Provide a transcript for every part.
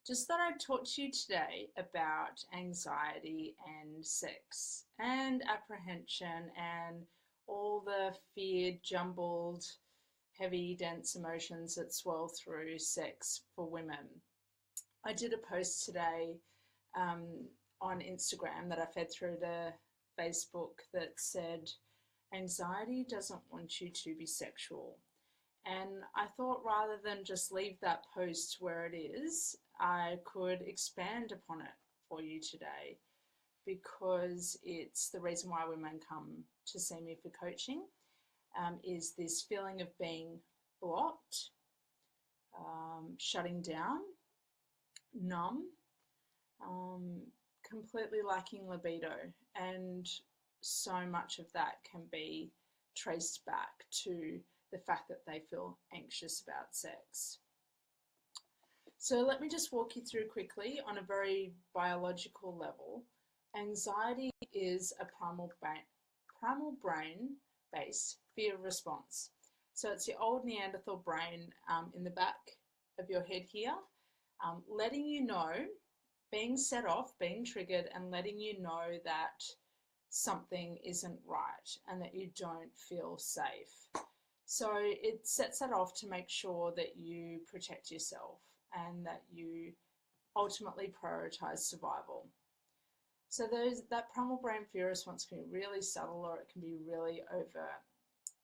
Just thought I'd talk to you today about anxiety and sex and apprehension and all the feared, jumbled, heavy, dense emotions that swirl through sex for women. I did a post today um, on Instagram that I fed through to Facebook that said, anxiety doesn't want you to be sexual. And I thought rather than just leave that post where it is, I could expand upon it for you today because it's the reason why women come to see me for coaching, is this feeling of being blocked, shutting down, numb, um, completely lacking libido. And so much of that can be traced back to the fact that they feel anxious about sex. So let me just walk you through quickly on a very biological level. Anxiety is a primal brain-based fear response. So it's your old Neanderthal brain in the back of your head here, letting you know, being set off, being triggered, and letting you know that something isn't right and that you don't feel safe. So it sets that off to make sure that you protect yourself and that you ultimately prioritize survival. So that primal brain fear response can be really subtle or it can be really overt.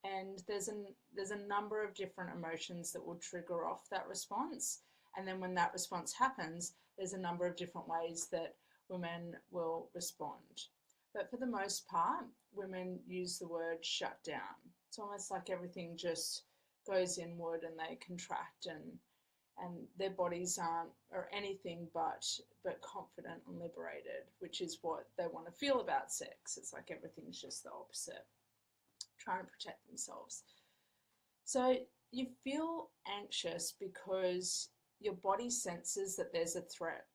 And there's a number of different emotions that will trigger off that response. And then when that response happens, there's a number of different ways that women will respond. But for the most part, women use the word shut down. It's almost like everything just goes inward and they contract and their bodies are anything but confident and liberated, which is what they want to feel about sex. It's like everything's just the opposite, trying to protect themselves. So you feel anxious because your body senses that there's a threat.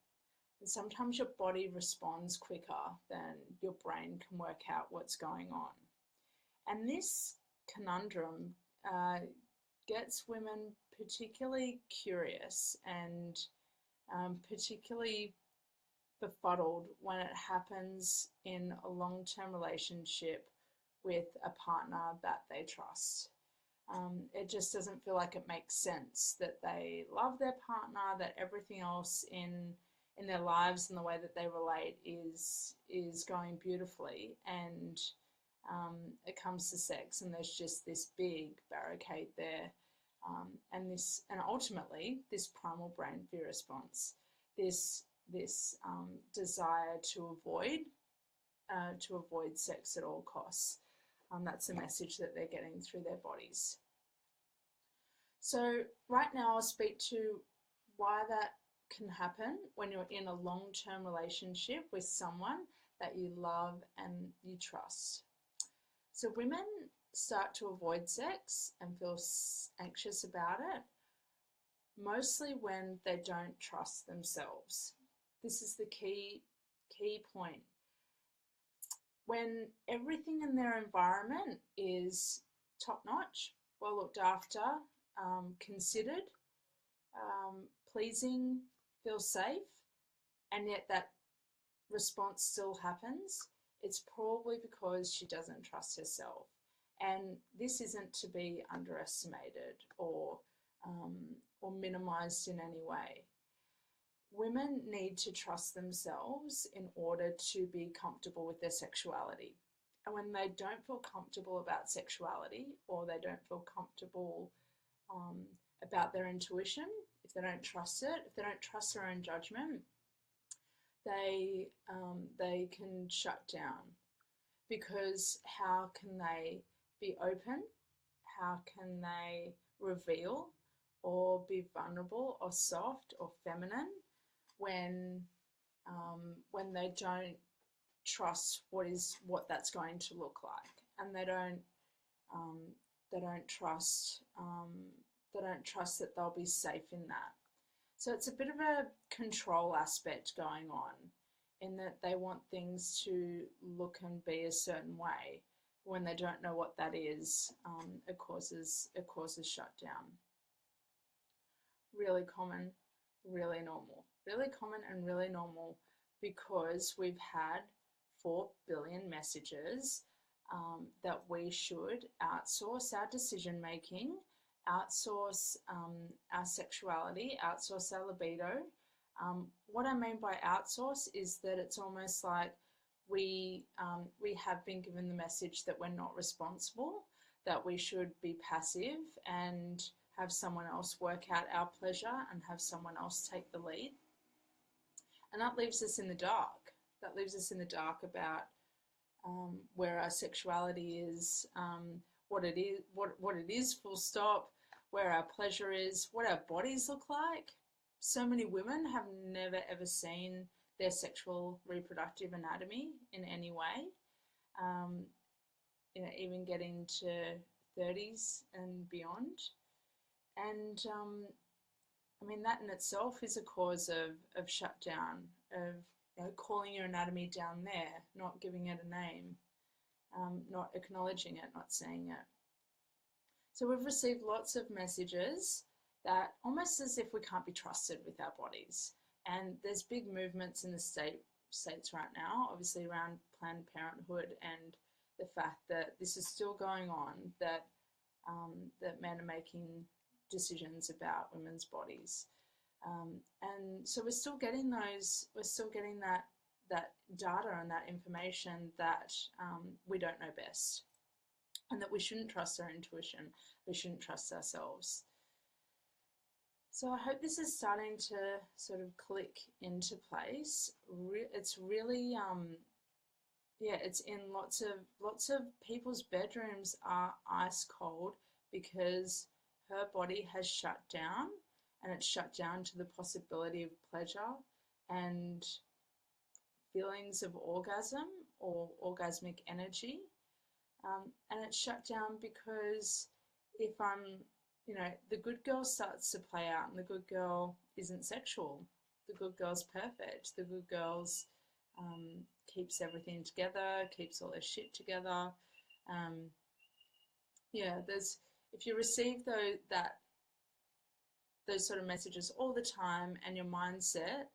And sometimes your body responds quicker than your brain can work out what's going on. And this conundrum gets women particularly curious and particularly befuddled when it happens in a long-term relationship with a partner that they trust. It just doesn't feel like it makes sense that they love their partner, that everything else in their lives and the way that they relate is going beautifully, and it comes to sex and there's just this big barricade there, and ultimately this primal brain fear response, this desire to avoid sex at all costs. That's the message that they're getting through their bodies. So right now I'll speak to why that can happen when you're in a long-term relationship with someone that you love and you trust. So women start to avoid sex and feel anxious about it, mostly when they don't trust themselves. This is the key point. When everything in their environment is top-notch, well looked after, considered, pleasing, feels safe, and yet that response still happens, it's probably because she doesn't trust herself. And this isn't to be underestimated or minimized in any way. Women need to trust themselves in order to be comfortable with their sexuality. And when they don't feel comfortable about sexuality, or they don't feel comfortable about their intuition, if they don't trust it, if they don't trust their own judgment, they can shut down. Because how can they be open? How can they reveal or be vulnerable or soft or feminine when they don't trust what that's going to look like, and they don't trust that they'll be safe in that. So it's a bit of a control aspect going on, in that they want things to look and be a certain way. When they don't know what that is, it causes shutdown. Really common, really normal. really common and really normal because we've had 4 billion messages that we should outsource our decision making, outsource our sexuality, outsource our libido. What I mean by outsource is that it's almost like we have been given the message that we're not responsible, that we should be passive and have someone else work out our pleasure and have someone else take the lead. And that leaves us in the dark. That leaves us in the dark about where our sexuality is, what it is, full stop, where our pleasure is, what our bodies look like. So many women have never ever seen their sexual reproductive anatomy in any way. Even getting to 30s and beyond. And I mean, that in itself is a cause of shutdown, of calling your anatomy down there, not giving it a name, not acknowledging it, not saying it. So we've received lots of messages that almost as if we can't be trusted with our bodies. And there's big movements in the states right now, obviously around Planned Parenthood and the fact that this is still going on, that that men are making decisions about women's bodies. And so we're still getting that data and that information that we don't know best, and that we shouldn't trust our intuition, we shouldn't trust ourselves. So I hope this is starting to sort of click into place. It's really, it's in lots of people's bedrooms are ice cold because her body has shut down, and it's shut down to the possibility of pleasure and feelings of orgasm or orgasmic energy. And it's shut down because if the good girl starts to play out, and the good girl isn't sexual. The good girl's perfect. The good girl's keeps everything together, keeps all their shit together. If you receive those sort of messages all the time, and your mindset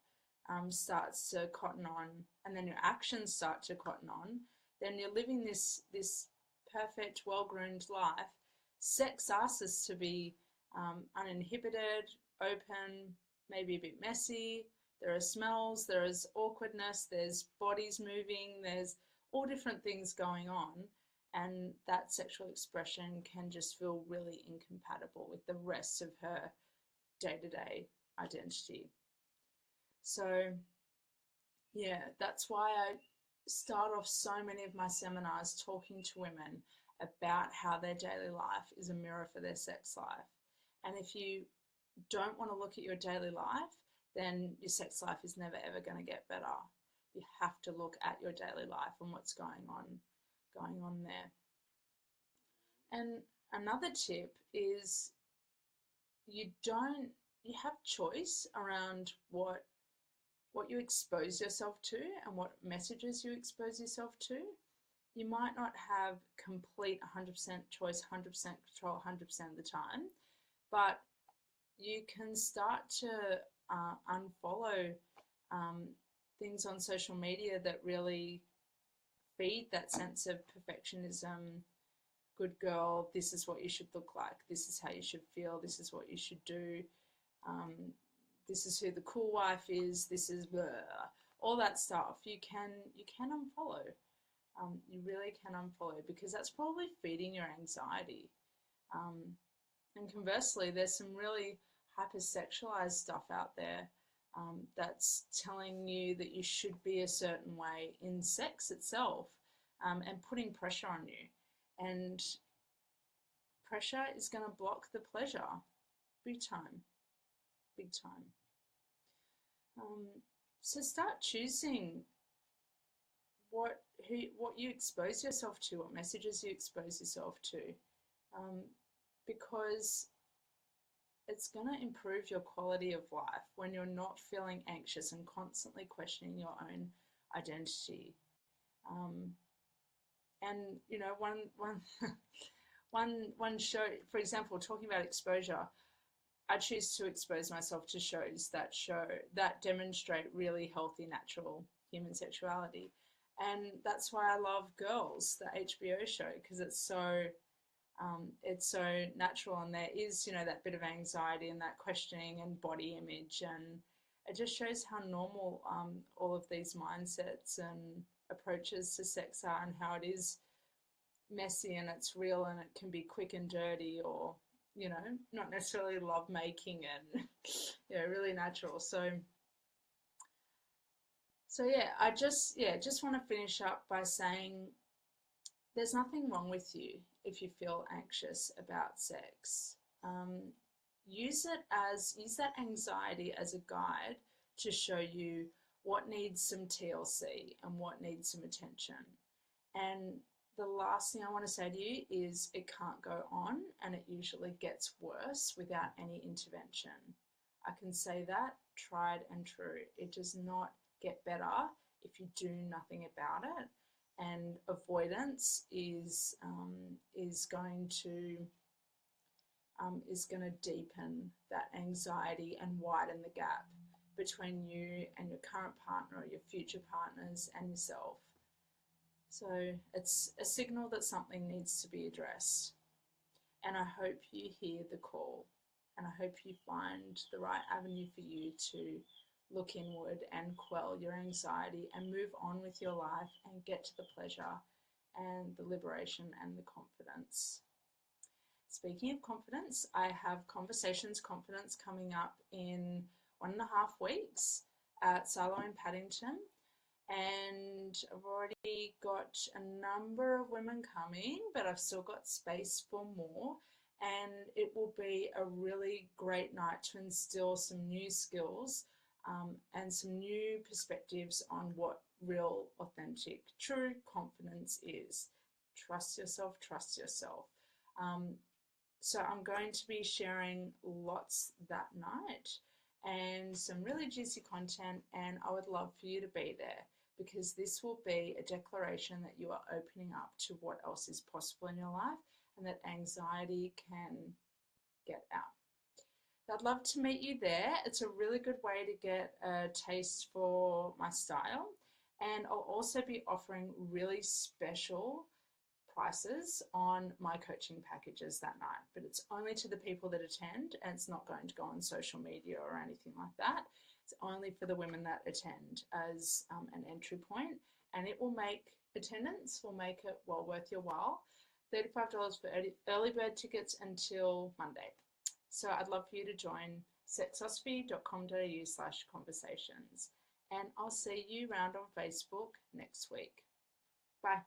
starts to cotton on, and then your actions start to cotton on, then you're living this perfect, well-groomed life. Sex asks us to be uninhibited, open, maybe a bit messy. There are smells, there is awkwardness, there's bodies moving, there's all different things going on, and that sexual expression can just feel really incompatible with the rest of her day-to-day identity. So yeah, that's why I start off so many of my seminars talking to women about how their daily life is a mirror for their sex life. And if you don't want to look at your daily life, then your sex life is never ever going to get better. You have to look at your daily life and what's going on there. And another tip is you have choice around what you expose yourself to and what messages you expose yourself to. You might not have complete 100% choice, 100% control 100% of the time, but you can start to unfollow things on social media that really feed that sense of perfectionism. Good girl, this is what you should look like, this is how you should feel, this is what you should do, this is who the cool wife is, this is blah, all that stuff. You can unfollow. You really can unfollow, because that's probably feeding your anxiety. And conversely, there's some really hypersexualized stuff out there that's telling you that you should be a certain way in sex itself, and putting pressure on you. And pressure is going to block the pleasure, big time, big time. So start choosing what you expose yourself to, what messages you expose yourself to, because it's going to improve your quality of life when you're not feeling anxious and constantly questioning your own identity. And one show, for example, talking about exposure, I choose to expose myself to shows that demonstrate really healthy, natural human sexuality. And that's why I love Girls, the HBO show, because it's so natural, and there is, that bit of anxiety and that questioning and body image, and it just shows how normal all of these mindsets and approaches to sex are, and how it is messy and it's real, and it can be quick and dirty, or not necessarily love making, and really natural. So yeah, I just want to finish up by saying there's nothing wrong with you if you feel anxious about sex. Um, use that anxiety as a guide to show you what needs some TLC and what needs some attention. And the last thing I want to say to you is it can't go on, and it usually gets worse without any intervention. I can say that, tried and true. It does not get better if you do nothing about it, and avoidance is going to deepen that anxiety and widen the gap between you and your current partner, or your future partners, and yourself. So it's a signal that something needs to be addressed. And I hope you hear the call, and I hope you find the right avenue for you to look inward and quell your anxiety and move on with your life and get to the pleasure and the liberation and the confidence. Speaking of confidence, I have Conversations Confidence coming up in 1.5 weeks at Silo in Paddington. And I've already got a number of women coming, but I've still got space for more. And it will be a really great night to instill some new skills and some new perspectives on what real, authentic, true confidence is. Trust yourself, trust yourself. So I'm going to be sharing lots that night and some really juicy content, and I would love for you to be there, because this will be a declaration that you are opening up to what else is possible in your life, and that anxiety can get out. I'd love to meet you there. It's a really good way to get a taste for my style, and I'll also be offering really special prices on my coaching packages that night, but it's only to the people that attend, and it's not going to go on social media or anything like that. It's only for the women that attend as an entry point, and it will make attendance, will make it well worth your while. $35 for early bird tickets until Monday. So I'd love for you to join sexosophy.com.au/conversations, and I'll see you around on Facebook next week. Bye.